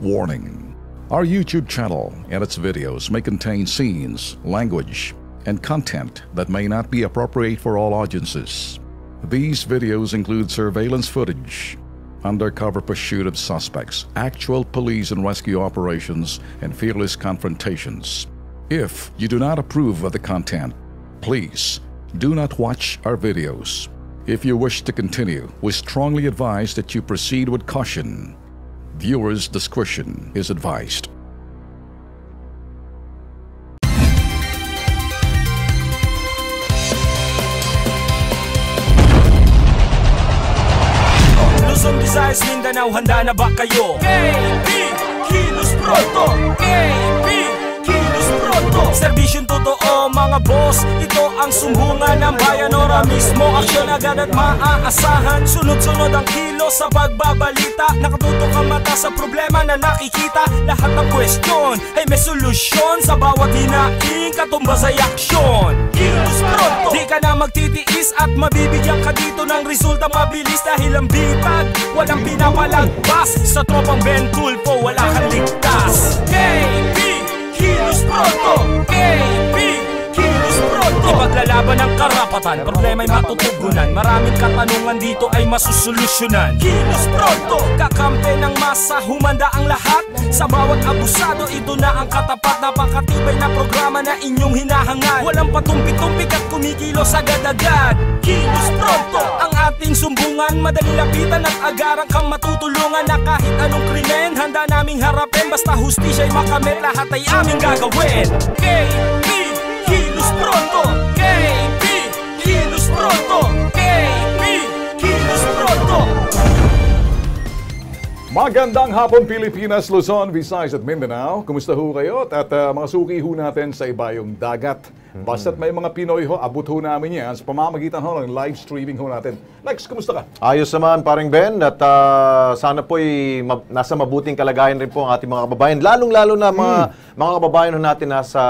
Warning: our YouTube channel and its videos may contain scenes, language, and content that may not be appropriate for all audiences. These videos include surveillance footage, undercover pursuit of suspects, actual police and rescue operations, and fearless confrontations. If you do not approve of the content, please do not watch our videos. If you wish to continue, we strongly advise that you proceed with caution. Viewers' discretion is advised. Luzon, Visayas, Mindanao, handa na ba kayo? KB, kilos pronto! KB, kilos pronto! Serbisyong totoo mga boss, ito ang sumbungan ng bayan. Ora mismo, aksyon agad at maaasahan. Sunod-sunod ang kilos sa pagbabalita. Nakatutok ang mata sa problema na nakikita. Lahat ng question ay may solusyon. Sa bawat hinaing katumbas ay aksyon. Kilos pronto! Di ka na magtitiis at mabibigyan ka dito ng resulta mabilis. Dahil ang bitag, walang pinapalagpas. Sa tropang Ben Tulfo, wala kang ligtas. KB, kilos pronto! KB, kilos pronto! Ipaglalaban ng karapatan, problema'y matutugunan. Maraming katanungan dito ay masusolusyonan. Kilos pronto! Kakampi ng masa, humanda ang lahat. Sa bawat abusado, ito na ang katapat. Napakatibay na programa na inyong hinahangad. Walang patumpik-tumpik at kumikilos agad-agad. Kilos pronto! Ang ating sumbungan, madali lapitan at agaran kang matutulungan. Na kahit anong krimen, handa naming harapin. Basta hustisya'y makamit, lahat ay aming gagawin. KB, kilos pronto! KB, kilos pronto! KB, kilos pronto! Magandang hapon Pilipinas, Luzon, Visayas at Mindanao. Kumusta ho kayo? At mga suki ho natin sa ibayong dagat. Basta't may mga Pinoy ho, abot ho namin yan sa pamamagitan ho ng live streaming ho natin. Lex, kumusta ka? Ayos naman, paring Ben. At sana po'y nasa mabuting kalagayan rin po ang ating mga kababayan. Lalong-lalo na mga kababayan ho natin nasa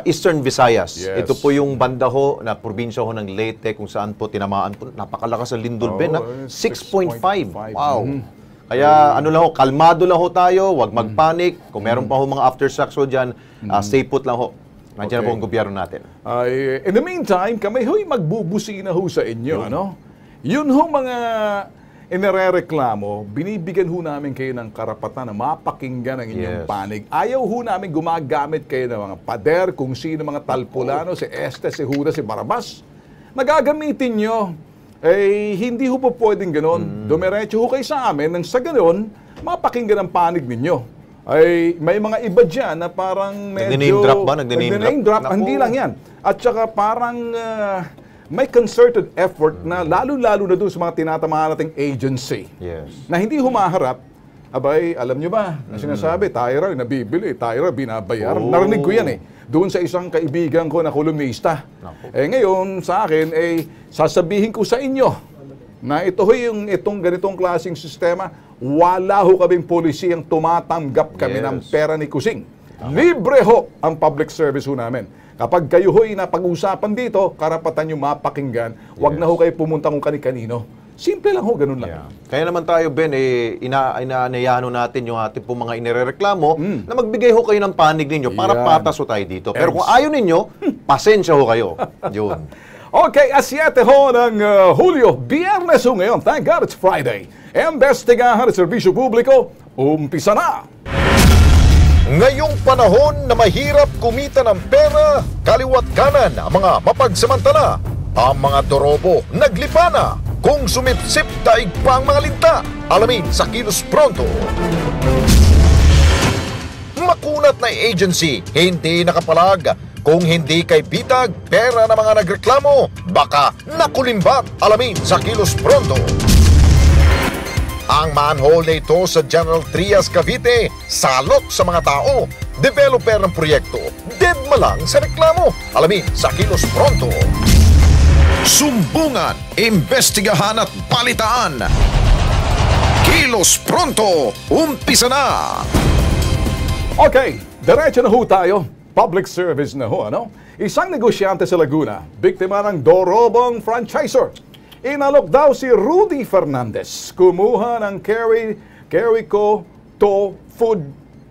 Eastern Visayas. Yes. Ito po yung banda ho na probinsya ho ng Leyte kung saan po tinamaan po. Napakalakas ang lindol, Ben. 6.5. Wow. Kaya ano lang ho, kalmado lang ho tayo, huwag magpanik. Kung meron pa ho mga aftershocks ho dyan, stay put lang ho. Nandiyan po ang gobyerno natin. In the meantime, kami ho'y magbubusina ho sa inyo. Ano? Yun ho mga inirereklamo, binibigyan ho namin kayo ng karapatan na mapakinggan ang inyong panig. Ayaw ho namin gumagamit kayo ng mga pader, kung sino mga talpulano, si Este, si Judas, si Barabas. Nagagamitin nyo. Eh, hindi ho po pwedeng ganon. Dumiretso ho kayo sa amin nang sa ganon, mapakinggan ang panig ninyo. Ay, may mga iba dyan na parang medyo... Nag-name drop ba? Nag-name drop. Hindi lang yan. At saka parang may concerted effort na lalo-lalo na doon sa mga tinatamahan nating agency. Yes. Na hindi humaharap. Abay, alam nyo ba, na sinasabi, tayo raw nabibili, tayo raw binabayaran. Narinig ko yan doon sa isang kaibigan ko na kolumnista. Ngayon, sa akin, sasabihin ko sa inyo na itong ganitong klaseng sistema, wala ho kaming polisiyang tumatanggap kami ng pera ni Kusing. Libre ho ang public service ho namin. Kapag kayo ho'y napag-usapan dito, karapatan nyo mapakinggan, wag na ho kayo pumunta kung kani-kanino. Simple lang ho, ganun lang. Kaya naman tayo, Ben, inaanayano natin yung ating po mga inirereklamo na magbigay ho kayo ng panig ninyo para patas ho tayo dito. Pero kung ayaw ninyo, pasensya ho kayo. Yun. Okay, 7 ho ng Hulyo, Biyernes ho ngayon. Thank God it's Friday. Imbestigahan at serbisyo publiko, umpisa na! Ngayong panahon na mahirap kumita ng pera, kaliwat kanan ang mga mapagsamantala. Ang mga dorobo naglipa na. Kung sumipsip daig pa ang mga linta, alamin sa Kilos Pronto. Makunat na agency, hindi nakapalag. Kung hindi kay bitag, pera ng mga nagreklamo, baka nakulimbat. Alamin sa Kilos Pronto. Ang manhole na ito sa General Trias, Cavite, salot sa mga tao. Developer ng proyekto, dead malang sa reklamo. Alamin sa Kilos Pronto. Sumbungan, imbestigahan at balitaan. Kilos Pronto, umpisa na! Okay, diretso na ho tayo. Public service na ho, ano? Isang negosyante sa Laguna, biktima ng dorobong franchiser. Inalok daw si Rudy Fernandez. Kumuha ng Carrico To Food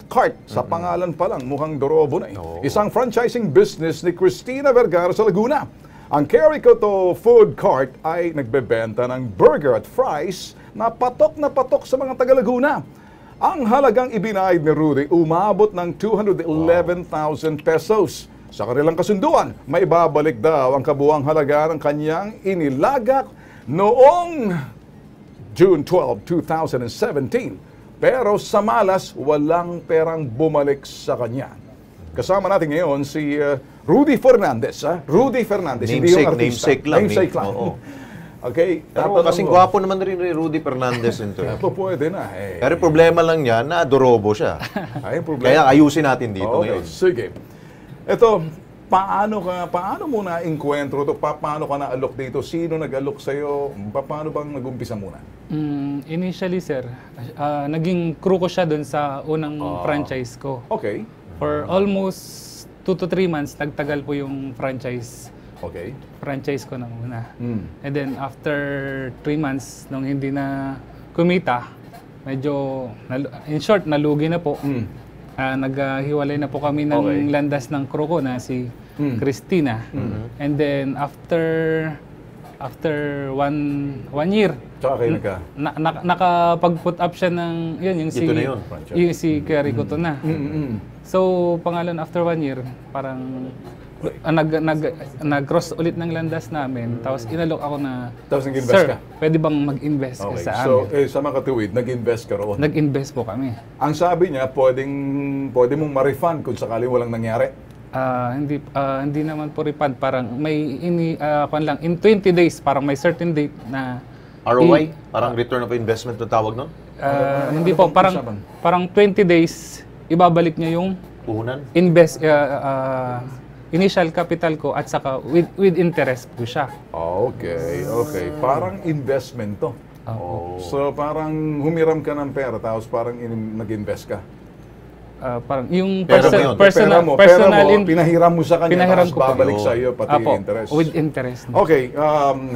Cart. Sa pangalan pa lang, mukhang dorobo na eh. Isang franchising business ni Cristina Vergara sa Laguna. Ang Carico To Food Cart ay nagbebenta ng burger at fries na patok sa mga taga-Laguna. Ang halagang ibinayad ni Rudy umabot ng 211,000 pesos. Sa kanilang kasunduan, may babalik daw ang kabuang halaga ng kanyang inilagak noong June 12, 2017. Pero sa malas, walang perang bumalik sa kanya. Kasama natin ngayon si Rudy Fernandez. Rudy Fernandez. Namesake lang. Oo. Okay. Pero kasing gwapo naman rin Rudy Fernandez nito. Pwede na. Pero problema lang niya, na-adorobo siya. Kaya ayusin natin dito ngayon. Sige. Ito, paano mo na-enkwentro ito? Paano ka na-alok dito? Sino nag-alok sa'yo? Paano bang nag-umpisa muna? Initially, sir, naging crew ko siya doon sa unang franchise ko. Okay. For almost 2 to 3 months, nagtagal po yung franchise. Okay. Franchise ko na muna. And then, after 3 months, nung hindi na kumita, medyo, in short, nalugi na po. Naghiwalay na po kami ng landas ng crew ko na si Cristina. And then, after one year, Tsaka kayo nakapag-put up siya ng, yung si Carico To na. So, pangalan after 1 year, parang nag-cross ulit ng landas namin. Tapos inalok ako na, tapos nag-invest Sir, ka? pwede bang mag-invest ka sa amin? So, sa makatuwid, nag-invest ka roon? Nag-invest po kami. Ang sabi niya, pwede mong ma-refund kung sakaling walang nangyari? Hindi naman po refund. Parang may in 20 days, parang may certain date na ROI? Parang return of investment na tawag nun? Hindi po, parang 20 days, ibabalik niya yung puhunan? Initial capital ko at saka with interest po siya. Okay. Parang investment to. So parang humiram ka ng pera tapos parang nag-invest ka. Parang yung personal pinahiram mo sa kanya tapos babalik sa iyo pati interest. With interest. Okay,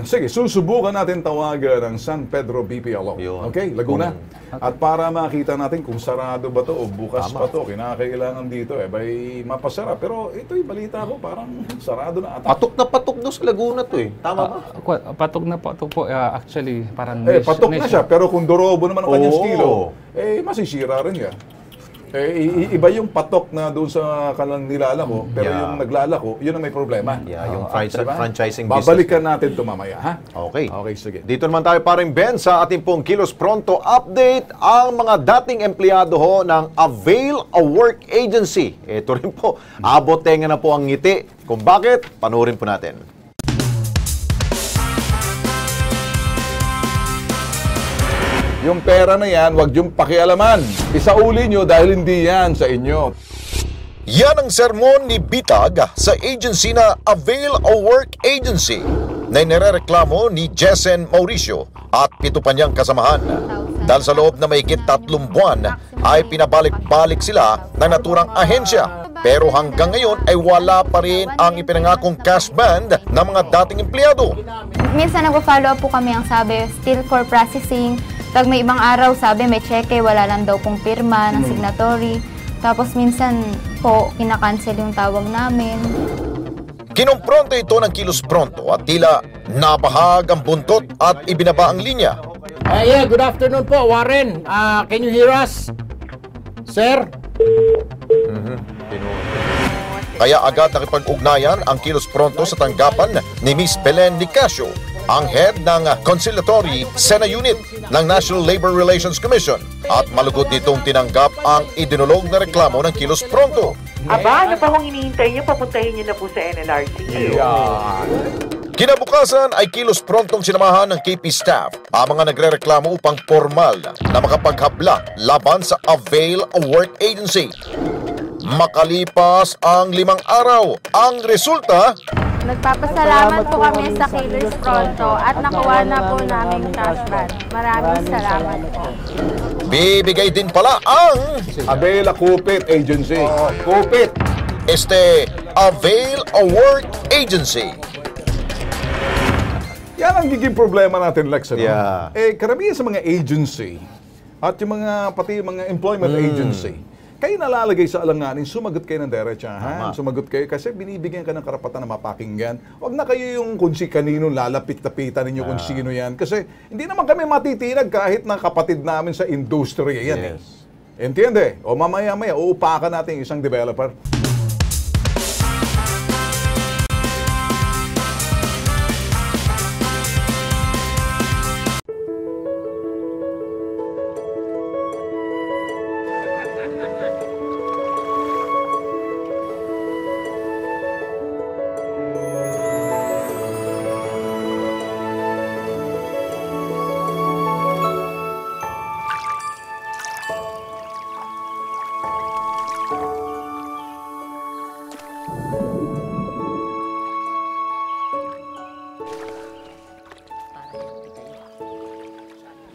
sige, susubukan natin tawagan ng San Pedro BPLO. Okay, Laguna. At para makita natin kung sarado ba to o bukas pa to, kinakailangan dito bay mapasara. Pero ito'y balita ko parang sarado na ata. Patok na sa Laguna to Tama ba? Patok na po. Actually, parang patok na siya, pero kung dorobo naman ang kanyang estilo, masisira rin yan. Iba yung patok na doon sa kanang nilalako, pero yung naglalako, yun ang may problema. Yung franchising business. Babalikan natin ito mamaya, ha? Okay, sige. Dito naman tayo paring Ben sa ating pong Kilos Pronto update. Ang mga dating empleyado ng Avail a Work Agency. Ito rin po, abot tenga na po ang ngiti. Kung bakit, panoorin po natin. Yung pera na yan, wag yung pakialaman. Isauli nyo dahil hindi yan sa inyo. Yan ang sermon ni Bitag sa agency na Avail a Work Agency na inirereklamo ni Jessen Mauricio at 7 pa niyang kasamahan. Dahil sa loob na mahigit 3 buwan ay pinabalik-balik sila ng naturang ahensya. Pero hanggang ngayon ay wala pa rin ang ipinangakong cash band ng mga dating empleyado. Minsan nag-follow up po kami ang sabi, still for processing. Pag may ibang araw, sabi may cheque, wala lang daw pong pirma ng signatory. Tapos minsan po, kinakancel yung tawag namin. Kinumpronto ito ng Kilos Pronto at tila nabahag ang buntot at ibinaba ang linya. Good afternoon po, Warren. Can you hear us? Sir? Kaya agad nakipag-ugnayan ang Kilos Pronto sa tanggapan ni Miss Belen Nicasio, ang head ng Conciliatory Sena Unit ng National Labor Relations Commission, at malugod nitong tinanggap ang idinulog na reklamo ng Kilos Pronto. Aba, ano pa kung hinihintay nyo, papuntahin nyo na po sa NLRC. Kinabukasan ay Kilos Prontong sinamahan ng KP staff ang mga nagrereklamo upang formal na makapaghabla laban sa Avail a Work Agency. Makalipas ang 5 araw, ang resulta... Nagpapasalamat po kami sa Kilos Pronto at nakuha na po namin cash band. Maraming salamat po. Bibigay din pala ang... Avail a Kupit Agency. Kupit. Avail a Work Agency. Yan ang giging problema natin, Lex. Yeah. Karamihan sa mga agency, at yung pati yung mga employment agency, kayo nalalagay sa alanganin, sumagot kayo ng diretsahan, sumagot kayo kasi binibigyan ka ng karapatan na mapakinggan. Huwag na kayo yung kung si kanino lalapit-lapitan ninyo kung sino yan. Kasi hindi naman kami matitinag kahit na kapatid namin sa industriya yan. Entiende? O mamaya-maya, uupakan natin isang developer.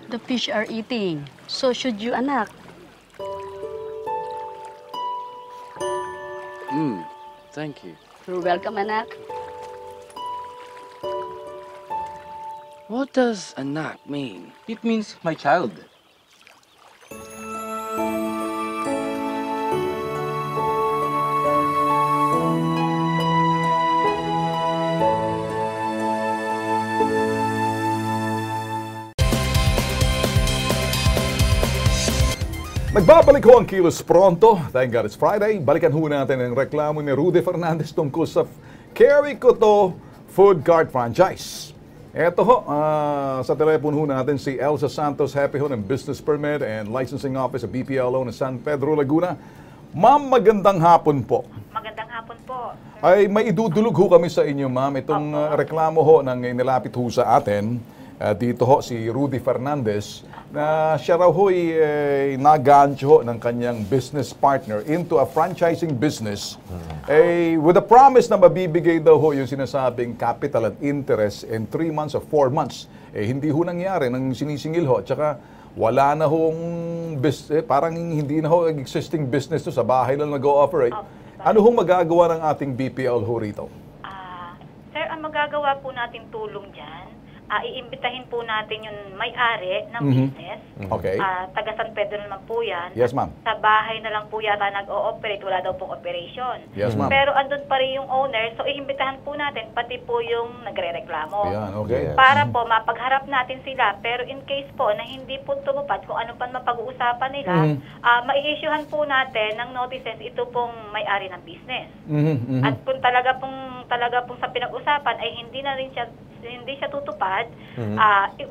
The fish are eating. So should you, anak. Thank you. You're welcome, anak. What does anak mean? It means my child. Nagbabalik ho ang Kilos Pronto. Thank God it's Friday. Balikan ho natin ang reklamo ni Rudy Fernandez tungkol sa Carry Ko To Food Cart Franchise. Eto ho, sa telepono ho natin si Elsa Santos, happy ho ng Business Permit and Licensing Office sa BPLO ng San Pedro, Laguna. Ma'am, magandang hapon po. Magandang hapon po. Ay, may idudulog ho kami sa inyo, ma'am. Itong reklamo ho ng nilapit ho sa atin. Dito ho si Rudy Fernandez na siya raw ho'y nag-gancho ho ng kanyang business partner into a franchising business with a promise na mabibigay daw ho yung sinasabing capital and interest in 3 months or 4 months. Hindi ho nangyari ng sinisingil ho. Tsaka wala na hong parang hindi na ho existing business to, sa bahay lang nag-o-operate. Ano hong magagawa ng ating BPL ho rito? Sir, ang magagawa po natin tulong dyan, iimbitahin po natin yung may-ari ng business. Okay. Taga San Pedro naman po yan. Yes, ma'am. Sa bahay na lang po yata nag-o-operate, wala daw pong operation. Yes, ma'am. Pero andun pa rin yung owner, so iimbitahan po natin, pati po yung nagre-reklamo. Yan, okay. Para po mapagharap natin sila, pero in case po na hindi po tumupad kung ano pa mapag-uusapan nila, mai-issuehan po natin ng notices ito pong may-ari ng business. At kung talaga pong sa pinag-usapan ay hindi siya tutupad,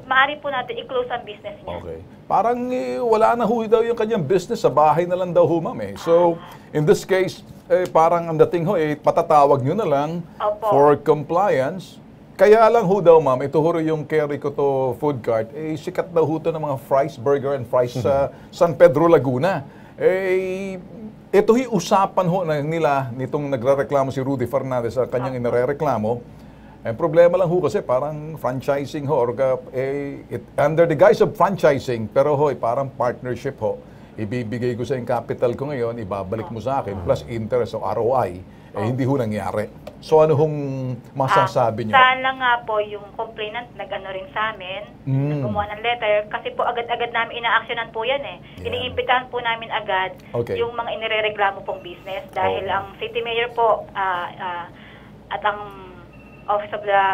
maaari po natin i-close ang business niya. Okay. Parang wala na ho daw yung kanyang business, sa bahay na lang daw ho, ma'am. So, in this case, parang ang dating ho, patatawag nyo na lang for compliance. Kaya lang ho daw, ma'am, ito ho yung Carry Ko To Food Cart, sikat daw ho to ng mga fries, burger and fries sa San Pedro, Laguna. Ito usapan ho nila nitong nagrereklamo si Rudy Fernandez sa kanyang inirereklamo. Ang problema lang ho kasi parang franchising ho, under the guise of franchising, pero ho, parang partnership ho. Ibibigay ko sa yung capital ko ngayon, ibabalik mo sa akin, plus interest o ROI, hindi ho nangyari. So ano hong masasabi niyo? Sana nga po yung complainant nag-ano rin sa amin, gumawa ng letter, kasi po agad-agad namin ina-actionan po yan Iniimbitahan po namin agad yung mga inirereklamo pong business dahil ang city mayor po at ang Office of the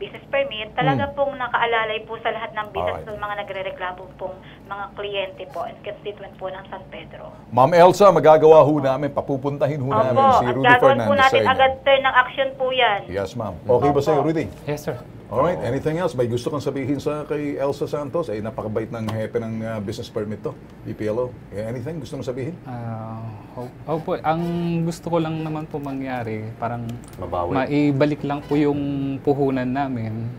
Business Permit, talaga pong nakaalalay po sa lahat ng business ng mga nagre-reklamo pong mga kliyente po and constituent po ng San Pedro. Ma'am Elsa, magagawa ho namin, papupuntahin ho namin si Rudy Fernandez po natin agad turn ng action po yan. Yes, ma'am. Okay ba sa'yo, Rudy? Yes, sir. Alright, anything else? May gusto kang sabihin kay Elsa Santos? Napakabait ng hepe ng business permit to, BPLO. Anything gusto mong sabihin? Po, ang gusto ko lang naman po mangyari, parang maibalik lang po yung puhunan namin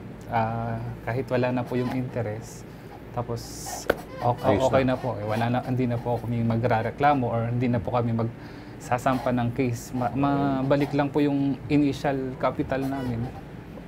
kahit wala na po yung interest. Tapos okay na po. Hindi na po kami magrereklamo or hindi na po kami magsasampa ng case. Mabalik lang po yung initial capital namin.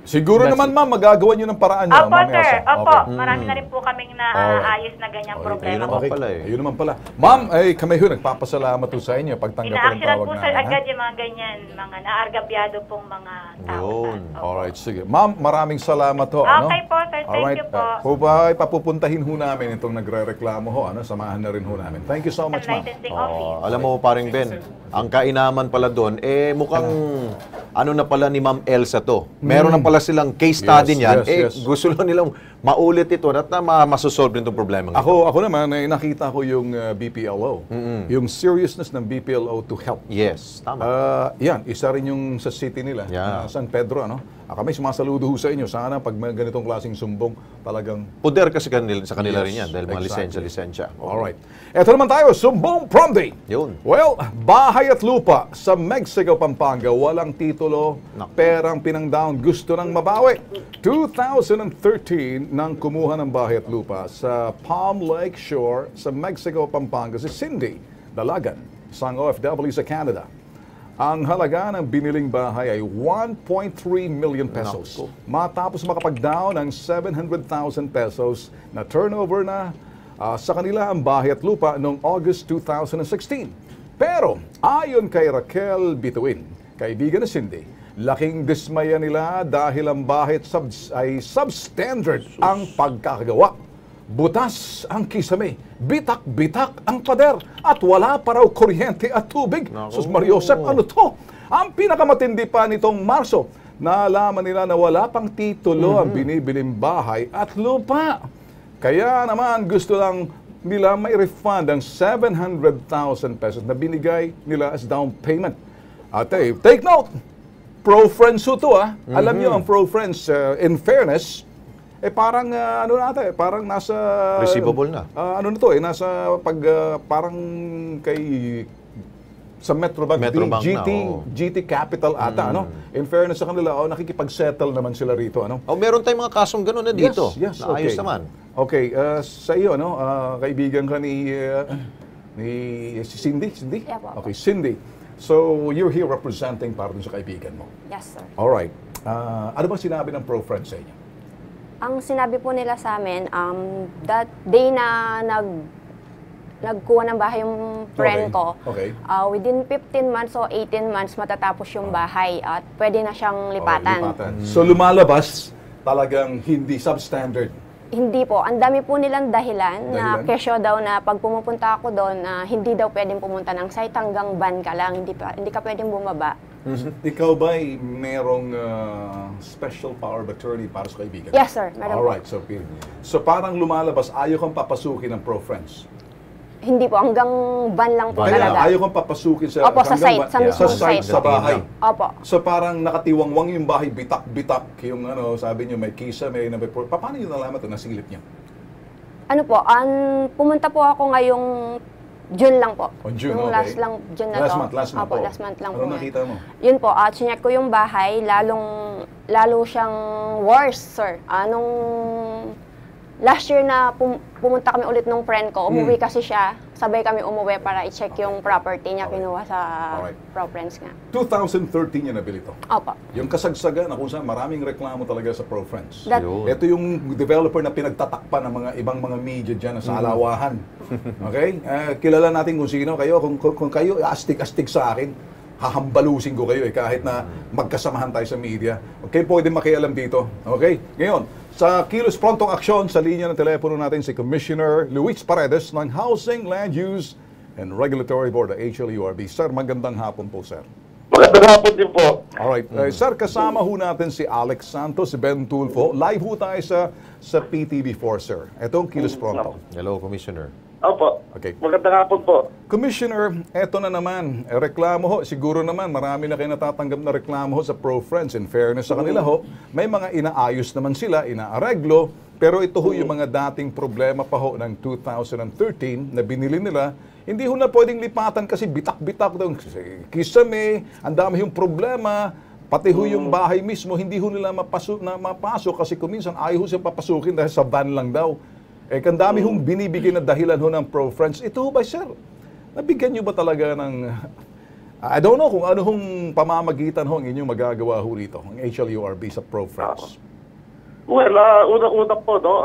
Siguro That's naman, ma'am, magagawa nyo ng paraan nyo. Opo, Ma'am sir. Elsa. Opo. Okay. Marami na rin po kaming naayos na ganyang problema Ayun po. naman pala eh. Ayun naman pala. Ma'am, kami ho, nagpapasalamat po sa inyo pag tanggap po ng Ina-actionan tawag po, namin. sir, ha? agad yung mga ganyan, mga naargabyado pong mga tao. Yun. Alright, sige. Ma'am, maraming salamat ho. Ano? Okay po, sir. Thank you po. Po ba, papupuntahin ho namin itong nagre-reklamo ho. Ano? Samahan na rin ho namin. Thank you so much, ma'am. Licensing office. Alam mo, paring Ben, ang kainaman pala doon, mukhang ano na pala ni Ma'am Elsa to. Meron na pala silang case study niyan. yes. Gusto lang nilang maulit ito at na masosolve din itong problema. Ako naman, nakita ko yung BPLO. Yung seriousness ng BPLO to help. Yes, tama. Yan, isa rin yung sa city nila, San Pedro, ano? Kami sumasaludo ho sa inyo. Sana pag may ganitong klaseng sumbong, talagang... Poder kasi sa kanila rin yan dahil mga lisensya. Alright. Eto naman tayo, sumbong prom day. Yun. Well, bahay at lupa sa Mexico, Pampanga, walang titulo, perang pinang-down, gusto nang mabawi. 2013 nang kumuha ng bahay at lupa sa Palm Lake Shore sa Mexico, Pampanga, si Cindy Dalagan, isang OFW sa Canada. Ang halaga ng biniling bahay ay 1.3 million pesos. Matapos makapag-down ng 700,000 pesos na turnover na sa kanila ang bahay at lupa noong August 2016. Pero ayon kay Raquel Bituin, kaibigan ni Cindy, laking dismaya nila dahil ang bahay ay substandard ang pagkakagawa. Butas ang kisame, bitak-bitak ang pader, at wala pa raw kuryente at tubig. Sus Mariosep, ano to? Ang pinakamatindi pa nitong Marso, nalaman nila na wala pang titulo ang binibiling bahay at lupa. Kaya naman gusto lang nila may refund ang 700,000 pesos na binigay nila as down payment. At take note, pro-friends ho to Alam nyo ang pro-friends, in fairness, parang parang nasa receivable na. Ano na to nasa parang kay sa Metrobank GT na, GT Capital ata In fairness sa kanila, nakikipag-settle naman sila rito meron tayong mga kasong gano'n na dito. Yes, Ayos naman. Okay, sa iyo kaibigan ka ni Cindy? Yeah, po. Okay, Cindy. So you're here representing para dun sa kaibigan mo. Yes, sir. All right. Ano bang sinabi ng pro-friend sa inyo? Ang sinabi po nila sa amin, that day na nagkuha ng bahay yung friend ko, within 15 months o 18 months matatapos yung bahay at pwede na siyang lipatan. So lumalabas talagang hindi substandard? Hindi po. Ang dami po nilang dahilan na kesyo daw na pag pumupunta ako doon, hindi daw pwedeng pumunta ng site hanggang ban ka lang, hindi ka pwedeng bumaba. Ikaw ba merong special power of attorney para sa kaibigan? Yes, sir. Meron Alright, so parang lumalabas, ayaw kang papasukin ng pro-friends? Hindi po, hanggang ban lang po talaga. Ayaw kang papasukin sa site, sa mismong site. Sa bahay. Opo. So parang nakatiwangwang yung bahay, bitak-bitak, yung sabi niyo may kisa, paano yung nalaman ito, nasilip niyo? Ano po, pumunta po ako ngayong June lang po. June, yung last June na to. Last month. Opo, last month lang po. Ano nakita mo? Yun po, chinek ko yung bahay, lalo siyang worse, sir. Last year na pumunta kami ulit nung friend ko, umuwi kasi siya, sabay kami umuwi para i-check yung property niya, kinuha sa pro-friends nga. 2013 niya nabili ito? Opo. Yung kasagsagan na kung saan maraming reklamo talaga sa pro-friends. Ito yung developer na pinagtatakpan ng mga ibang mga media dyan sa alawahan. Okay? Kilala natin kung sino kayo. Kung kayo astig-astig sa akin, hahambalusin ko kayo kahit na magkasamahan tayo sa media. Okay, pwede makialam dito. Okay? Ngayon, sa Kilos Prontong Aksyon, sa linya ng telepono natin si Commissioner Luis Paredes ng Housing, Land Use and Regulatory Board, HLURB. Sir, magandang hapon po, sir. Magandang hapon din po. Alright. Sir, kasama ho natin si Alex Santos, si Ben Tulfo. Live ho tayo sa PTV4, sir. Ito ang Kilos Pronto. Hello, Commissioner. Opo. Okay. Magandang hapon po. Commissioner, eto na naman. Reklamo ho. Siguro naman, marami na kayo natatanggap na reklamo ho sa pro-friends. In fairness sa kanila ho, may mga inaayos naman sila, inaareglo. Pero ito ho yung mga dating problema pa ho ng 2013 na binili nila. Hindi ho na pwedeng lipatan kasi bitak-bitak daw. Kisame, ang dami yung problema. Pati ho yung bahay mismo, hindi ho nila mapasok kasi kuminsan ayaw ho siyang papasukin dahil sa van lang daw. Ang dami hong binibigyan na dahilan ho ng pro-friends. Ito ho ba, sir? Nabigyan nyo ba talaga ng I don't know kung ano hong pamamagitan ho ang inyong magagawa ho rito, ang HLURB sa ProFriends. Well, una po, no,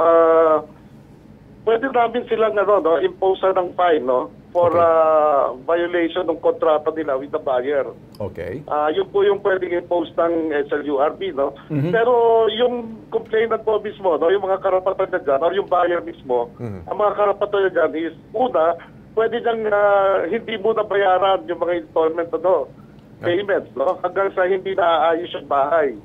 pwede namin silang impose ng fine, no, for violation ng kontrata nila with the buyer. Okay. Yun po yung pwedeng impose ng HLURB, no. Pero yung complainant po mismo, no, yung mga karapatan niya dyan, or yung buyer mismo, ang mga karapatan niya dyan is, una, pwede niyang hindi muna bayaran yung mga installment, payments, no, hanggang sa hindi naaayos yung bahay.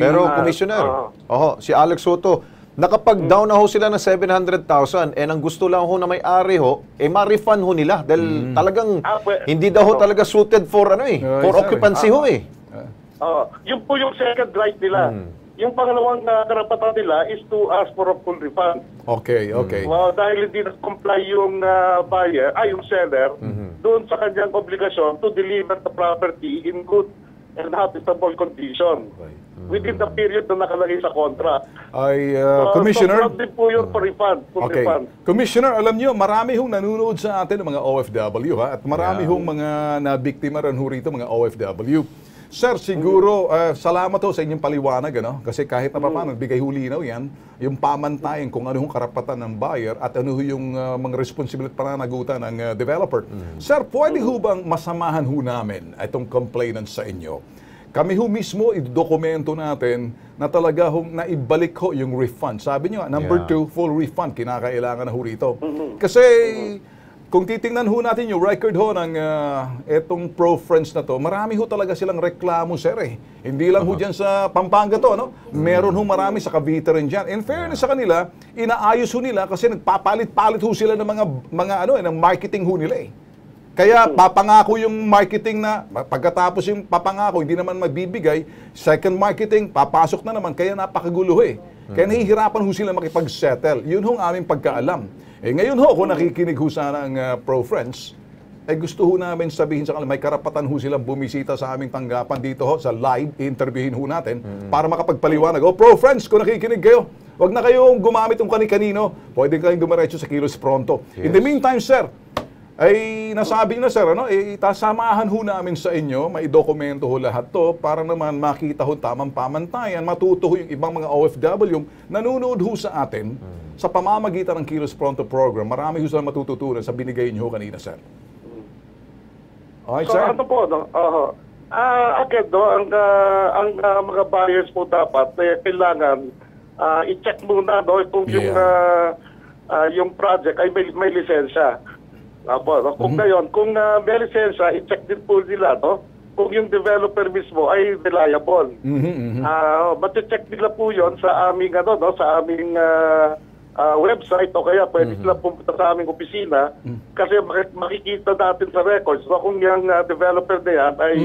Pero, Commissioner, si Alex Soto, nakapag-down na ho sila ng 700,000 and ang gusto lang ho na may-ari ho, ma-refund ho nila dahil talagang hindi daw ho talaga suited for for occupancy ho eh. Yun po yung second right nila. Yung pangalawang karapatan nila is to ask for a full refund. Okay. Dahil hindi na-comply yung buyer, yung seller, doon sa kanyang obligasyon to deliver the property in good and habitable condition within the period na nakalagay sa contract. Commissioner, so din po yun for refund. Refund. Commissioner, alam nyo, marami hong nanonood sa atin ng mga OFW, at marami hong mga nabiktima rin ho rito, mga OFW. Sir, siguro, salamat ho sa inyong paliwanag, kasi kahit na paano, bigay hulinaw yan, yung pamantayan kung ano yung karapatan ng buyer at ano yung mga responsibility pananagutan ng developer. Sir, pwede ho bang masamahan ho namin itong complainant sa inyo? Kami ho mismo, idokumento natin na talaga hong naibalik ho yung refund. Sabi nyo, number 2, full refund, kinakailangan na ho rito. Kasi kung titingnan ho natin yung record ho ng etong ProFriends na to, marami ho talaga silang reklamo, sir eh. Hindi lang ho dyan sa Pampanga to, Meron ho marami sa Cavite rin dyan. In fairness sa kanila, inaayos ho nila kasi nagpapalit-palit ho sila ng ng marketing ho nila eh. Kaya papangako yung marketing na, pagkatapos yung papangako, hindi naman magbibigay, second marketing, papasok na naman, kaya napakagulo eh. Kaya nahihirapan ho sila makipag-settle. Yun ho ang aming pagkaalam. Ngayon ho, kung nakikinig ho sana ng ProFriends, gusto ho namin sabihin sa kanila, may karapatan ho silang bumisita sa aming tanggapan dito ho, sa live, interviewin ho natin, para makapagpaliwanag. ProFriends, kung nakikinig kayo, wag na kayong gumamit ng kani-kanino, pwede kayong dumiretso sa Kilos Pronto. In the meantime, sir, ay nasabi na sir, samahan ho namin sa inyo, maidokumento ho lahat to para naman makita ho tamang pamantayan, matuto ho yung ibang mga OFW nanonood ho sa atin sa pamamagitan ng Kilos Pronto program. Marami ho silang matututunan sa binigay niyo kanina, sir. Okay, so, sir? Ano po, ang mga buyers po dapat, kailangan i-check muna kung yung project ay may lisensya. Kung ngayon, kung may lisensya, i-check din po nila, kung yung developer mismo ay reliable. Mati-check nila po yon sa aming, sa aming website o kaya pwede sila pumunta sa aming opisina kasi makikita natin sa records kung yung developer na yan ay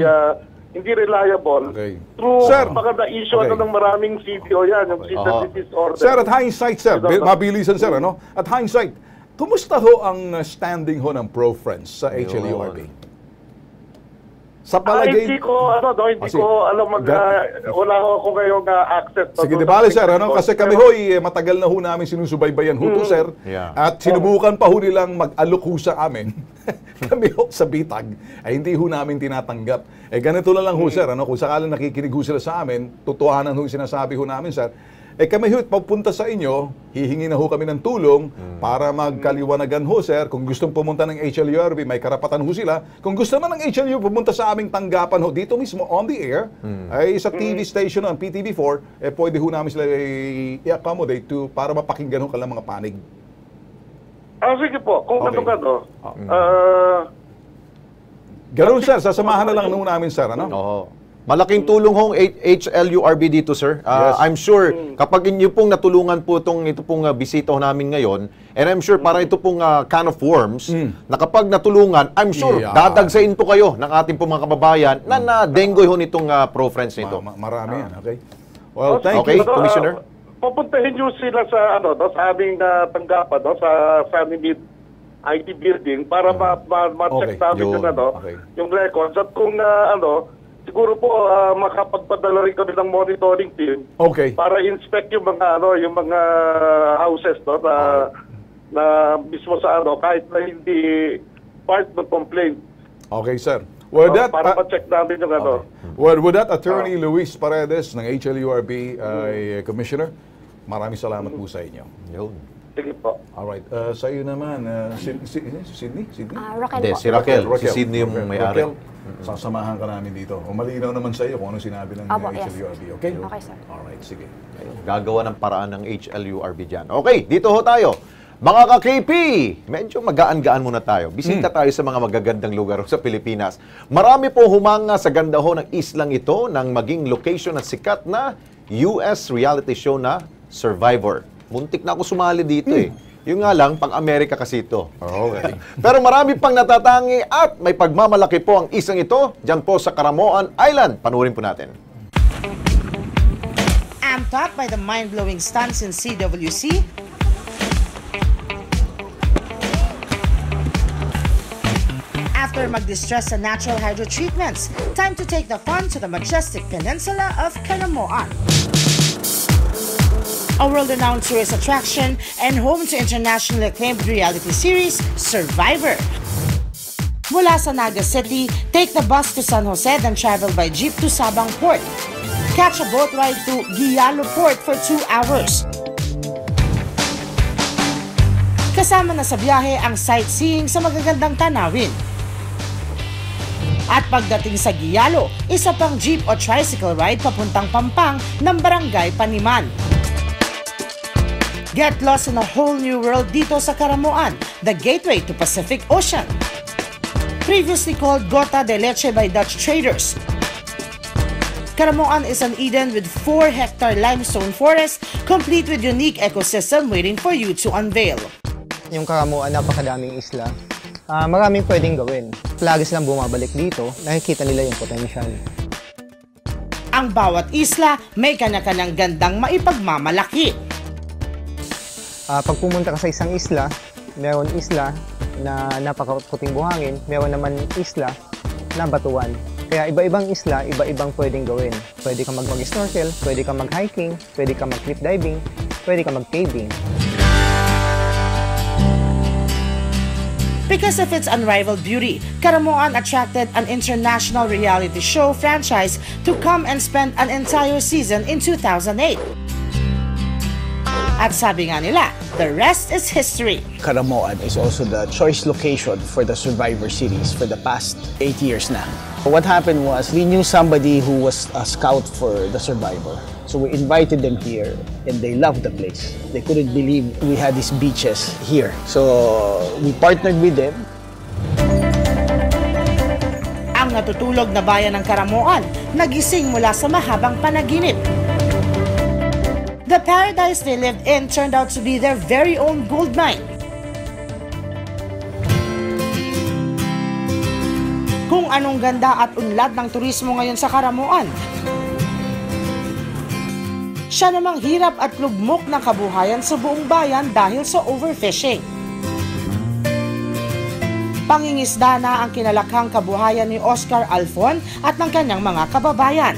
hindi reliable. Through baka na-issue ng maraming CDO yan, yung Citizen Order. Sir, at hindsight, sir, mabilisan, sir, at hindsight, kumusta ho ang standing ho ng ProFriends sa HLURB? Sa palagay... Hindi ko alam wala ako ngayong access. Sige, di bale, sir, kasi kami ho, matagal na ho namin sinusubaybayan ho to, sir. At sinubukan pa ho nilang mag-alok ho sa amin. Kami ho sa bitag, ay hindi ho namin tinatanggap. Ganito na lang ho, sir, kung sakalang nakikinig ho sila sa amin, tutuhanan ho yung sinasabi ho namin, sir. Kami ho, papunta sa inyo, hihingi na ho kami ng tulong para magkaliwanagan ho, sir. Kung gustong pumunta ng HLURB, may karapatan ho sila. Kung gusto naman ng HLU pumunta sa aming tanggapan ho, dito mismo, on the air, ay sa TV station ng PTV4, pwede ho namin sila i-accommodate para mapakinggan ho kanilang mga panig. Sige po, kung Ganun, sir, sasamahan na lang namin, sir, Malaking tulong hong HLURB dito, sir. I'm sure kapag inyo pong natulungan po ito pong bisita namin ngayon, and I'm sure para ito pong can of worms, na kapag natulungan, I'm sure dadagsain po kayo ng ating pong mga kababayan na na-denggoy ho nitong ProFriends nito. Marami yan, okay? Well, thank you, Commissioner. Pupuntahin nyo sila sa aming tanggapan, sa Family IT Building para ma-check namin yung records. At kung siguro po makapagpadala rin kami ng monitoring team para inspect yung mga houses na mismo sa kahit na hindi part ng complaint. Okay, sir. para ma-check namin yung ano. Would that Attorney Luis Paredes ng HLURB Commissioner? Maraming salamat po sa inyo. Sige po. Alright. Sa iyo naman, Sydney? Raquel po. Si Raquel. Si Sydney yung may-ari. Raquel, sasamahan ka namin dito. O malinaw naman sa iyo kung anong sinabi ng HLURB. Okay? Okay, sir. Alright, sige. Gagawa ng paraan ng HLURB dyan. Okay, dito ho tayo. Mga ka-KP, medyo magaan-gaan muna tayo. Bisita tayo sa mga magagandang lugar sa Pilipinas. Marami po humanga sa ganda ho ng islang ito nang maging location at sikat na US reality show na Survivor. Muntik na ako sumali dito eh. Yung nga lang, pang-Amerika kasi ito. Okay. Pero marami pang natatangi at may pagmamalaki po ang isang ito dyan po sa Caramoan Island. Panurin po natin. Amped up by the mind-blowing stunts in CWC, after mag-distress sa natural hydro treatments, time to take the fun to the majestic peninsula of Caramoan. A world-renowned tourist attraction and home to internationally acclaimed reality series, Survivor. Mula sa Naga City, take the bus to San Jose then travel by jeep to Sabang Port. Catch a boat ride to Guialo Port for 2 hours. Kasama na sa biyahe ang sightseeing sa magagandang tanawin. At pagdating sa Guialo, isa pang jeep o tricycle ride papuntang Pampang ng Barangay Paniman. Get lost in a whole new world dito sa Caramoan, the gateway to Pacific Ocean. Previously called Gota de Leche by Dutch traders, Caramoan is an Eden with 4-hectare limestone forest, complete with unique ecosystem waiting for you to unveil. Yung Caramoan, napakadaming isla. Maraming pwedeng gawin. Lagi silang bumabalik dito, nakikita nila yung potential. Ang bawat isla may kanya-kanyang gandang maipagmamalaki. Pag pumunta ka sa isang isla, meron isla na napakaputing buhangin, meron naman isla na batuan. Kaya iba-ibang isla, iba-ibang pwedeng gawin. Pwede ka mag-snorkel, pwede ka mag-hiking, pwede ka mag-cliff diving, pwede ka mag-caving. Because of its unrivaled beauty, Caramoan attracted an international reality show franchise to come and spend an entire season in 2008. At sabi nga nila, the rest is history. Caramoan is also the choice location for the Survivor series for the past 8 years na. What happened was, we knew somebody who was a scout for the Survivor. So we invited them here and they loved the place. They couldn't believe we had these beaches here. So we partnered with them. Ang natutulog na bayan ng Caramoan, nagising mula sa mahabang panaginip. The paradise they lived in turned out to be their very own gold mine. Kung anong ganda at unlad ng turismo ngayon sa Caramoan, siya namang hirap at lugmok ng kabuhayan sa buong bayan dahil sa overfishing. Pangingisda na ang kinalakhang kabuhayan ni Oscar Alfon at ng kanyang mga kababayan.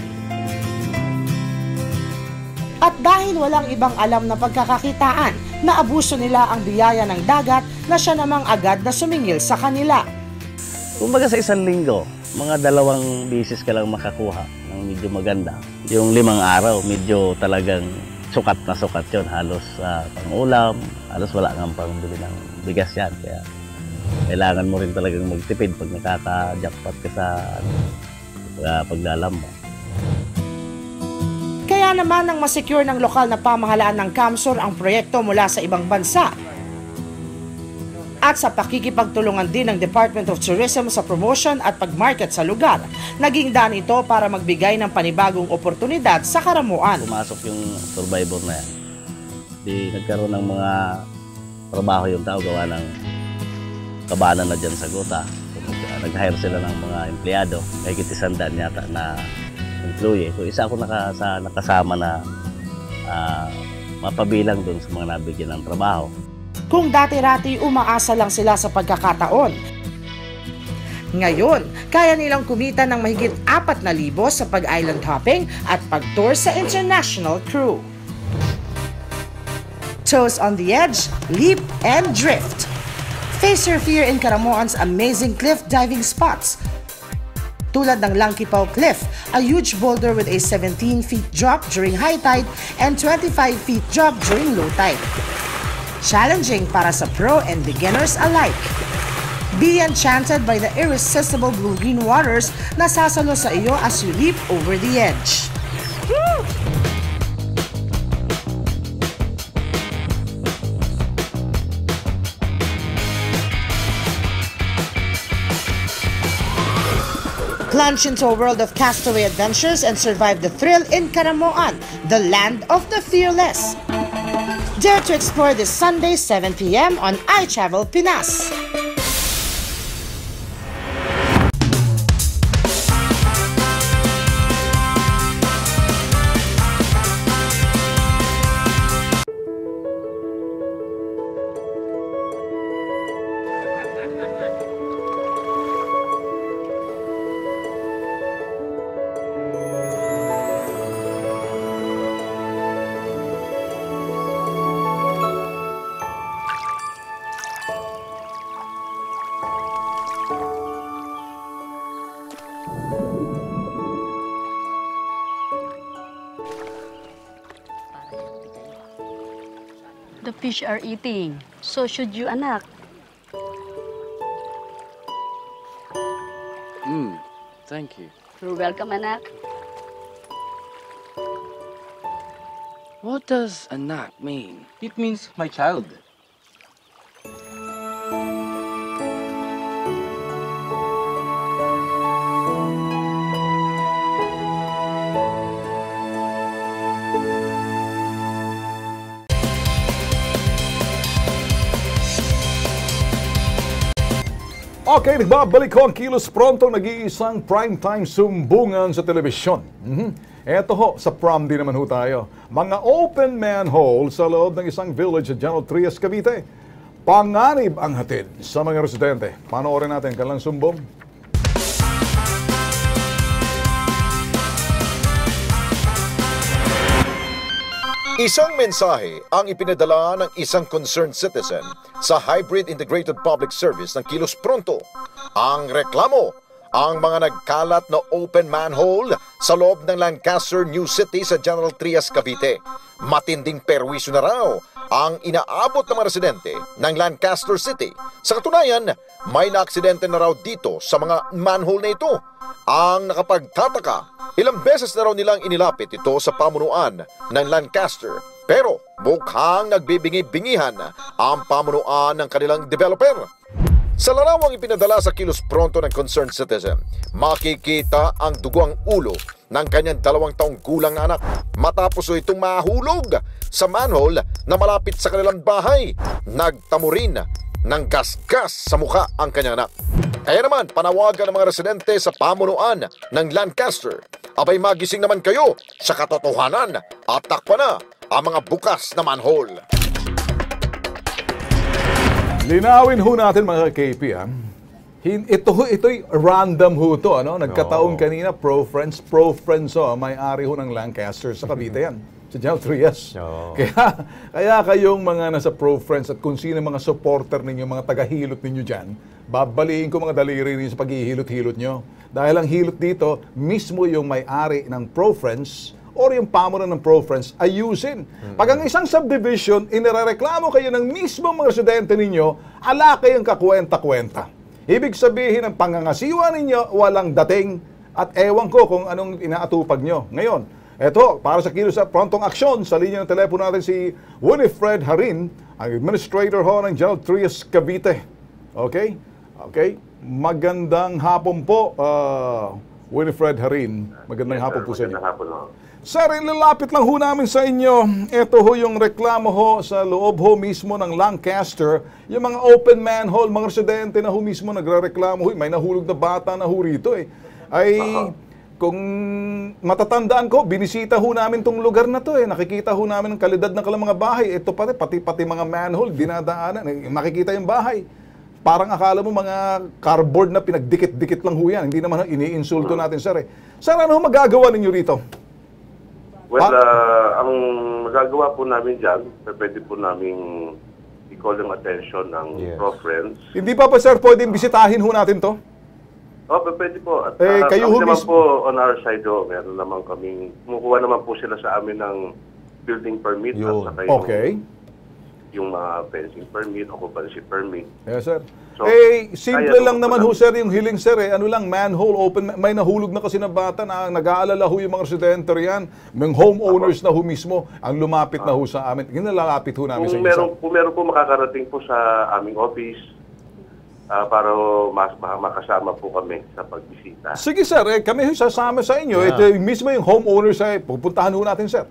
At dahil walang ibang alam na pagkakakitaan, naabuso nila ang biyaya ng dagat na siya namang agad na sumingil sa kanila. Kumbaga sa isang linggo, mga 2 beses ka lang makakuha ng medyo maganda. Yung 5 araw, medyo talagang sukat na sukat yun. Halos pang-ulam, halos wala nga pang-bili ng bigas yan. Kaya kailangan mo rin talagang magtipid pag nakaka-jackpot ka sa paglalamba. Kaya naman nang masecure ng lokal na pamahalaan ng Camsur ang proyekto mula sa ibang bansa. At sa pakikipagtulungan din ng Department of Tourism sa promotion at pagmarket sa lugar, naging daan ito para magbigay ng panibagong oportunidad sa Caramoan. Pumasok yung Survivor na yan. Di nagkaroon ng mga trabaho yung tao, gawa ng kabanan na dyan sa Gota. Nag-hire sila ng mga empleyado, kahit 100 yata na employee. So isa ako nakasama na mapabilang doon sa mga nabigyan ng trabaho. Kung dati-rati umaasa lang sila sa pagkakataon, ngayon, kaya nilang kumita ng mahigit 4,000 sa pag-island hopping at pag-tour sa international crew. Toes on the edge, leap and drift. Face your fear in Caramoan's amazing cliff diving spots. tulad ng Langkipaw Cliff, a huge boulder with a 17 feet drop during high tide and 25 feet drop during low tide. Challenging para sa pro and beginners alike. Be enchanted by the irresistible blue-green waters na sasalo sa iyo as you leap over the edge. Woo! Plunge into a world of castaway adventures and survive the thrill in Caramoan, the land of the fearless. Dare to explore this Sunday, 7 p.m. on iTravel Pinas. The fish are eating. So should you, anak. Thank you. You're welcome, anak. What does anak mean? It means my child. Okay, nagbabalik ko ang Kilos Pronto, nag-iisang primetime sumbungan sa telebisyon. Eto ho, sa prom din naman ho tayo. Mga open manhole sa loob ng isang village sa General Trias, Cavite. Panganib ang hatid sa mga residente. Panoorin natin kanilang sumbong. Isang mensahe ang ipinadala ng isang concerned citizen sa Hybrid Integrated Public Service ng Kilos Pronto. Ang reklamo, ang mga nagkalat na open manhole sa loob ng Lancaster New City sa General Trias, Cavite. Matinding perwisyo na raw ang inaabot ng mga residente ng Lancaster City. Sa katunayan, may naaksidente na raw dito sa mga manhole na ito. Ang nakapagtataka, ilang beses na raw nilang inilapit ito sa pamunuan ng Lancaster. Pero mukhang nagbibingi-bingihan ang pamunuan ng kanilang developer. Sa larawang ipinadala sa Kilos Pronto ng concerned citizen, makikita ang dugo ang ulo ng kanyang 2 taong gulang na anak matapos itong mahulog sa manhole na malapit sa kanilang bahay. Nagtamo rin ng gas-gas sa mukha ang kanyang anak. Kaya naman, panawagan ng mga residente sa pamunuan ng Lancaster. Abay, magising naman kayo sa katotohanan at takpan na ang mga bukas na manhole. Linawin ho natin mga KP. Ito'y random ho to. Nagkataon kanina, pro-friends may-ari ho ng Lancaster sa Cavite yan. Sa General Trias. Kaya kayong mga nasa pro-friends at kung sino mga supporter ninyo, mga taga-hilot ninyo dyan, babaliin ko mga daliri ninyo sa paghihilot-hilot nyo. Dahil ang hilot dito, mismo yung may-ari ng pro-friends or yung pamunan ng pro-friends ayusin. Pag ang isang subdivision, inireklamo kayo ng mismo mga residente ninyo, ala kayong kakwenta-kwenta. Ibig sabihin, ang pangangasiwa ninyo, walang dating at ewan ko kung anong inaatupag nyo. Ngayon, eto, para sa Kilos Prontong Aksyon, sa linya ng telepono natin si Winifred Harin, ang administrator ho ng General Trias, Cavite. Okay? Magandang hapon po, Winifred Harin. Magandang hapon po sa inyo. Sir, ilalapit lang ho namin sa inyo. Ito ho yung reklamo ho sa loob ho mismo ng Lancaster. Yung mga open manhole, mga residente na ho mismo nagre-reklamo. May nahulog na bata na ho rito kung matatandaan ko, binisita ho namin tong lugar na to Nakikita ho namin ang kalidad ng kanilang mga bahay. Ito pati mga manhole, dinadaanan. Makikita yung bahay. Parang akala mo mga cardboard na pinagdikit-dikit lang ho yan. Hindi naman iniinsulto natin, sir. Sir, ano magagawa ninyo rito? Well, ang magagawa po namin dyan, pwede po namin i-call yung attention ng pro-friends. Hindi pa sir, pwedeng bisitahin ho natin to? Pwede po. At kayo kami naman mismo po on our side, meron naman kaming, kumukuha naman po sila sa amin ng building permit at saka yung mga fencing permit, occupancy permit. Yes, sir. So, simple lang naman ho, sir, yung hiling, sir. Ano lang, manhole open. May nahulog na kasi na bata na nag-aalala ho yung mga residente riyan. May homeowners na ho mismo ang lumapit na ho sa amin. Ginalapit ho namin sa inyo. Kung meron po makakarating po sa aming office, para makasama po kami sa pagbisita. Sige, sir. Kami sasama sa inyo. Ito mismo yung homeowners ay pupuntahan ho natin, sir.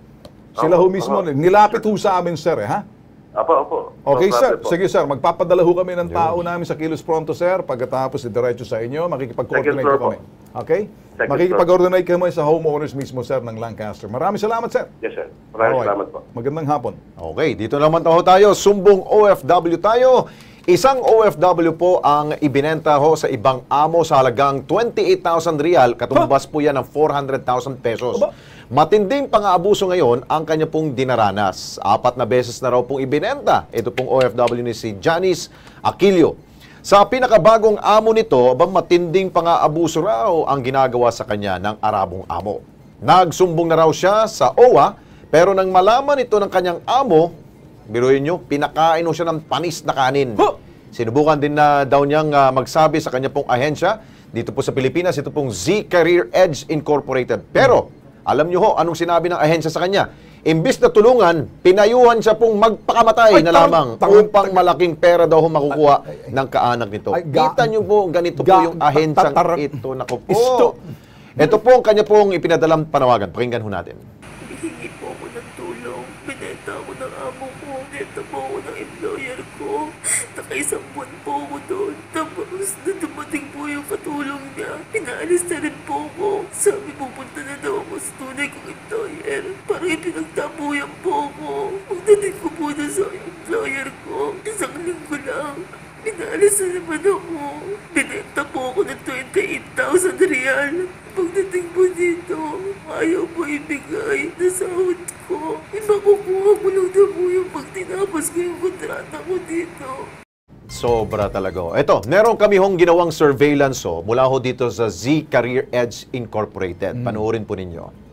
Sila ho mismo. Nilapit ho sa amin, sir. Ha? Opo. Okay, sir. Sige, sir. Magpapadala ho kami ng tao namin sa Kilos Pronto, sir. Pagkatapos, diretso sa inyo. Makikipag-coordinate ho kami. Okay? Makikipag-coordinate kami sa homeowners mismo, sir, ng Lancaster. Maraming salamat, sir. Yes, sir. Maraming salamat po. Magandang hapon. Okay, dito naman tayo. Sumbong OFW tayo. Isang OFW po ang ibinenta ho sa ibang amo sa halagang 28,000 real. Katumbas po yan ng 400,000 pesos. Matinding pang-aabuso ngayon ang kanya pong dinaranas. 4 na beses na raw pong ibinenta. Ito pong OFW ni si Janice Aquilio. Sa pinakabagong amo nito, matinding pang-aabuso raw ang ginagawa sa kanya ng Arabong amo. Nagsumbong na raw siya sa OWA, pero nang malaman ito ng kanyang amo, biruin nyo, pinakain siya ng panis na kanin. Sinubukan din na daw niyang magsabi sa kanya pong ahensya, dito po sa Pilipinas, ito pong Z Career Edge Incorporated. Pero, alam nyo ho, anong sinabi ng ahensya sa kanya? Imbis na tulungan, pinayuhan siya pong magpakamatay na lamang upang malaking pera daw makukuha ng kaanak nito. Kita nyo po, ganito po yung ahensyang ito. Naku po. Ito po ang kanya pong ipinadalang panawagan. Pakinggan ho natin. Hihingi po ako ng tulong. Binenta ako ng amo ko. Binenta po ako ng employer ko. Nakaisang buwan po ako doon. Tapos, na dumating po yung katulong niya. Pinaalis na rin po ako. Sabi, pupunta na daw ako sa tunay kong employer. Parang ipinagtabuyan po ako. Pagdating ko po na sa employer ko, 1 linggo lang. Pinaalis na naman ako. Binenta po ako ng 28,000 real. Pagdating po dito, ayaw po ibigay na sahod ko. Imakukuha ko lang na po yung pag tinapos ko yung kontrata ko dito. Sobra talaga. Ito, meron kami hong ginawang surveillance mula ho dito sa Z Career Edge Incorporated. Panoorin po ninyo.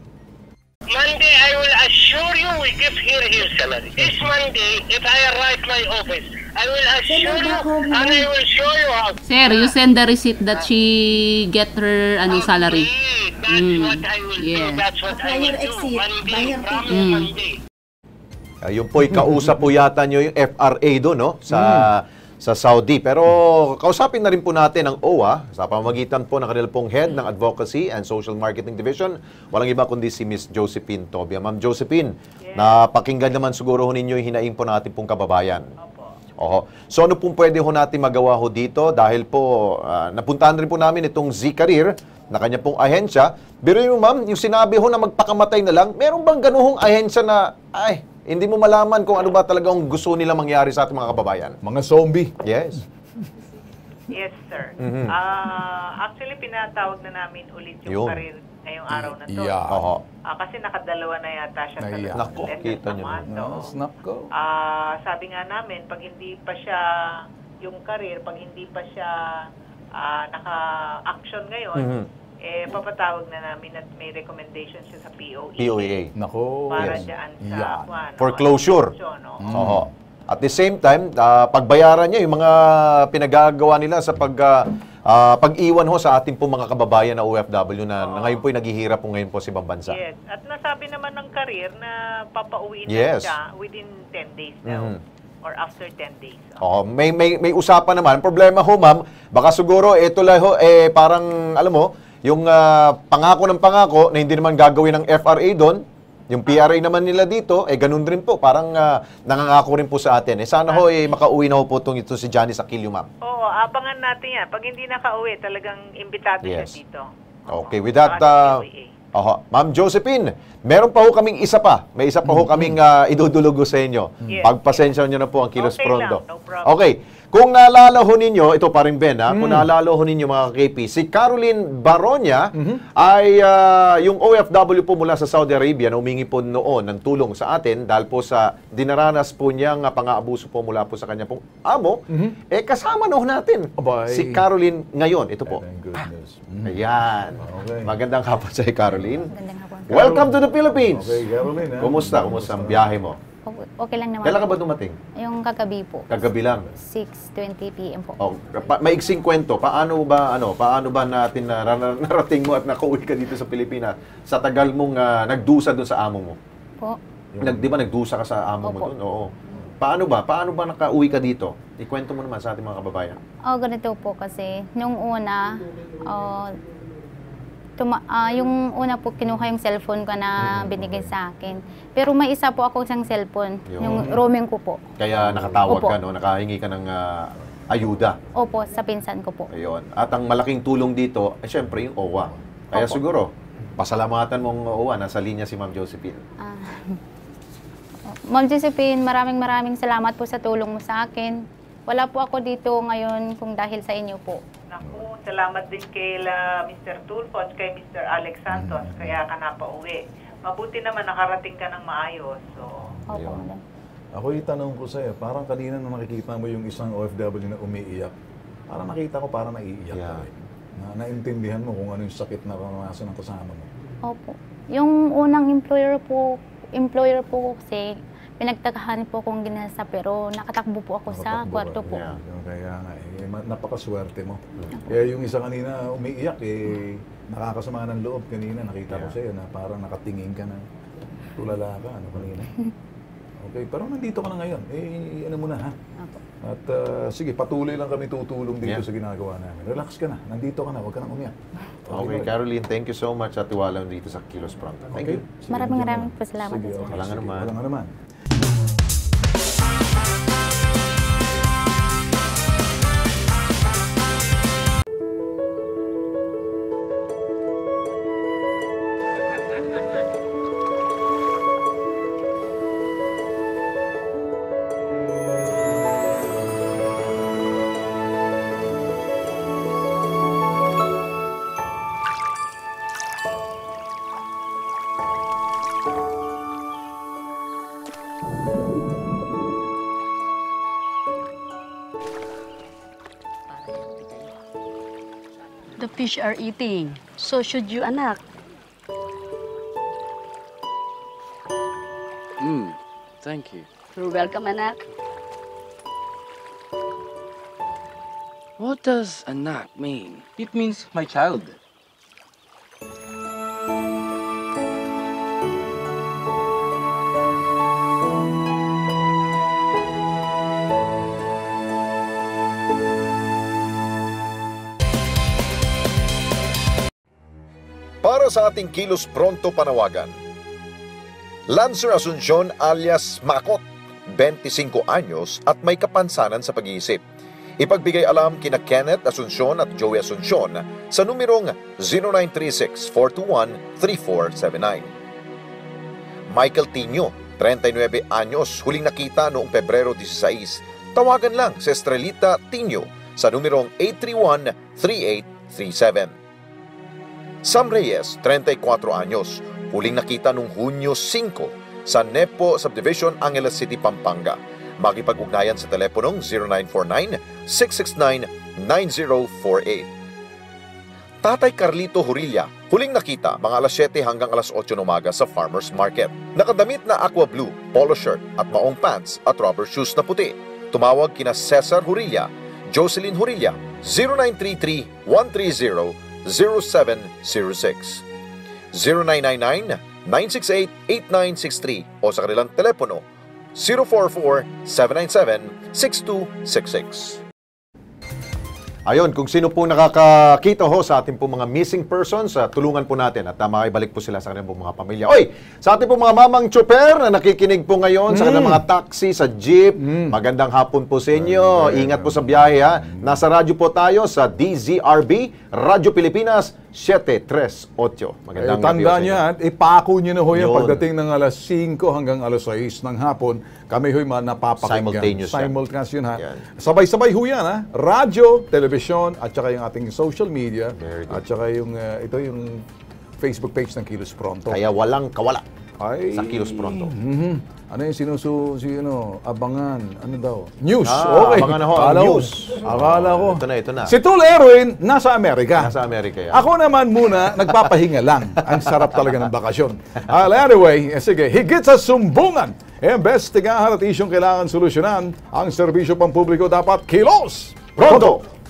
Monday, I will assure you we give here his salary. This Monday, if I arrive my office, I will assure you and I will show you how. Sir, you send the receipt that she get her salary. That's what I will do. That's what I will do. Monday, from Monday. Ayun po'y kausap po yata nyo yung FRA doon, no? Sa Saudi. Pero kausapin na rin po natin ang OWA sa pamamagitan po ng kanila pong head ng Advocacy and Social Marketing Division. Walang iba kundi si Miss Josephine Tobia. Ma'am Josephine, napakinggan naman siguro ho ninyo yung hinaing po natin pong kababayan. Oho. So ano pong pwede ho natin magawa ho dito? Dahil po napuntahan rin po namin itong Z Career na kanya pong ahensya. Pero yung ma'am, yung sinabi ho na magpakamatay na lang, meron bang ganuhong ahensya na hindi mo malaman kung ano ba talagang gusto nila mangyari sa ating mga kababayan? Mga zombie. Yes. Yes, sir. Actually, pinatawag na namin ulit yung Career ngayong araw na to. Kasi nakadalawa na yata siya sa Nako, kita nyo. sabi nga namin, pag hindi pa siya yung Career, pag hindi pa siya naka-action ngayon, papatawag na namin at may recommendation siya sa POEA. Nako. Para dyan sa foreclosure. At the same time, pagbayaran niya yung mga pinagagawa nila sa pag-iwan ho sa ating po mga kababayan na OFW na ngayon po ay naghihirap po ngayon po sa ibang bansa. Yes. At nasabi naman ng Career na papauwi na siya within 10 days now. Or after 10 days. May usapan naman. Problema ho, ma'am, baka siguro ito lang ho, parang, alam mo, yung pangako ng pangako na hindi naman gagawin ng FRA doon, yung PRA naman nila dito, ganun rin po. Parang nangangako rin po sa atin. Sana ho, makauwi na ho po ito si Janice Aquilio, ma'am. Oo, abangan natin yan. Pag hindi nakauwi, talagang imbitado siya dito. Okay, with that, Ma'am Josephine, meron pa ho kaming isa pa. May isa pa ho kaming idudulugo sa inyo. Pagpasensya nyo na po ang Kilos Pronto. No problem. Okay, Kung naalala ho ninyo, ito pa rin Ben, kung naalala ho ninyo mga KP, si Caroline Baronia ay yung OFW po mula sa Saudi Arabia na humingi po noon ng tulong sa atin dahil po sa dinaranas po niyang pang-aabuso po mula po sa kanya pong amo, kasama no natin si Caroline ngayon. Ito po. Ayan. Magandang hapon sa Caroline. Welcome to the Philippines. Okay, Caroline. Kumusta ang biyahe mo? Okay lang naman. Kailan ka ba dumating? Yung kagabi po. Kagabi lang? 6:20 p.m. po. Maiksing kwento, paano ba natin narating mo at nakauwi ka dito sa Pilipinas sa tagal mong nagdusa doon sa amo mo? Po. Di ba nagdusa ka sa amo mo doon? Oo. Paano ba nakauwi ka dito? Ikwento mo naman sa ating mga kababayan. Ganito po kasi, nung una, yung una po kinuha yung cellphone ko na binigay sa akin. Pero may isa po ako isang cellphone, yung roaming ko po. Kaya nakatawag ka, no? Nakahingi ka ng ayuda. Opo, sa pinsan ko po. Ayun. At ang malaking tulong dito, syempre yung OWA. Kaya siguro, pasalamatan mong OWA, nasa linya si Ma'am Josephine. Ma'am Josephine, maraming salamat po sa tulong mo sa akin. Wala po ako dito ngayon kung dahil sa inyo po. Naku, salamat din kay Mr. Tulfo at kay Mr. Alex Santos, kaya ka napauwi. Mabuti naman nakarating ka ng maayos. So. Ako itanong ko sa'yo, parang kanina nung nakikita mo yung isang OFW na umiiyak, parang nakita ko parang naiiyak ka rin. Naintindihan mo kung ano yung sakit na pamamasan ng kasama mo. Opo. Yung unang employer po kasi, pinagtagahan po akong ginasa pero nakatakbo po ako sa kwarto po. Kaya nga, napakaswerte mo. Kaya yung isa kanina umiiyak, nakakasama ng loob kanina. Nakita ko sa'yo na parang nakatingin ka na tulala ka, kanina. Okay, pero nandito ka na ngayon. Ano mo na, ha? At sige, patuloy lang kami tutulong dito sa ginagawa namin. Relax ka na, nandito ka na, huwag ka nang umiyak. Okay, Caroline, thank you so much at tiwala dito sa Kilos Pronto. Thank you. Maraming po salamat. Walang naman. The fish are eating. So should you, anak. Thank you. You're welcome, anak. What does anak mean? It means my child. Para sa ating Kilos Pronto panawagan, Lancer Asuncion alias Makot, 25 anyos at may kapansanan sa pag-iisip. Ipagbigay alam kina Kenneth Asuncion at Joey Asuncion sa numerong 0936-421-3479. Michael Tino, 39 anyos, huling nakita noong Pebrero 16. Tawagan lang si Estrelita Tino sa numerong 831-3837. Sam Reyes, 34 anyos, huling nakita noong Hunyo 5 sa Nepo Subdivision, Angeles City, Pampanga. Makipag-ugnayan sa teleponong 0949-669-9048. Tatay Carlito Hurilla, huling nakita mga alas 7 hanggang alas 8 ng umaga sa Farmers Market. Nakadamit na aqua blue, polo shirt at maong pants at rubber shoes na puti. Tumawag kina Cesar Hurilla, Jocelyn Hurilla, 0933-130-0706, 0999-968-8963 o sa kanilang telepono 044-797-6266. Ayun, kung sino po nakakakita ho sa ating po mga missing persons, tulungan po natin at makibalik po sila sa kanilang po mga pamilya. Oy, sa ating po mga mamang tsuper na nakikinig po ngayon sa kanilang mga taxi, sa jeep, magandang hapon po sa inyo. Ingat po sa biyahe, ha. Nasa radyo po tayo sa DZRB, Radyo Pilipinas, 738. Magandang gabi. Tandaan nyo yan, ipako nyo na ho yan Yun. pagdating ng alas 5 hanggang alas 6 ng hapon. Kami ho'y napapakinggan. Simultaneous yan. Simultaneous yun, ha. Sabay-sabay ho yan, ha. Radyo, telebisyon, at saka yung ating social media. At saka yung, ito yung Facebook page ng Kilos Pronto. Kaya walang kawala sa Kilos Pronto. Ano yung abangan, ano daw? News, okay. Abangan ako, news. Akala ko. Ito na. Si Tol Erwin, nasa Amerika. Nasa Amerika yan. Ako naman muna, nagpapahinga lang. Ang sarap talaga ng bakasyon. Anyway, sige, higit sa sumbungan, imbestigahan at isyong kailangan solusyonan, ang serbisyo pampubliko dapat Kilos Pronto!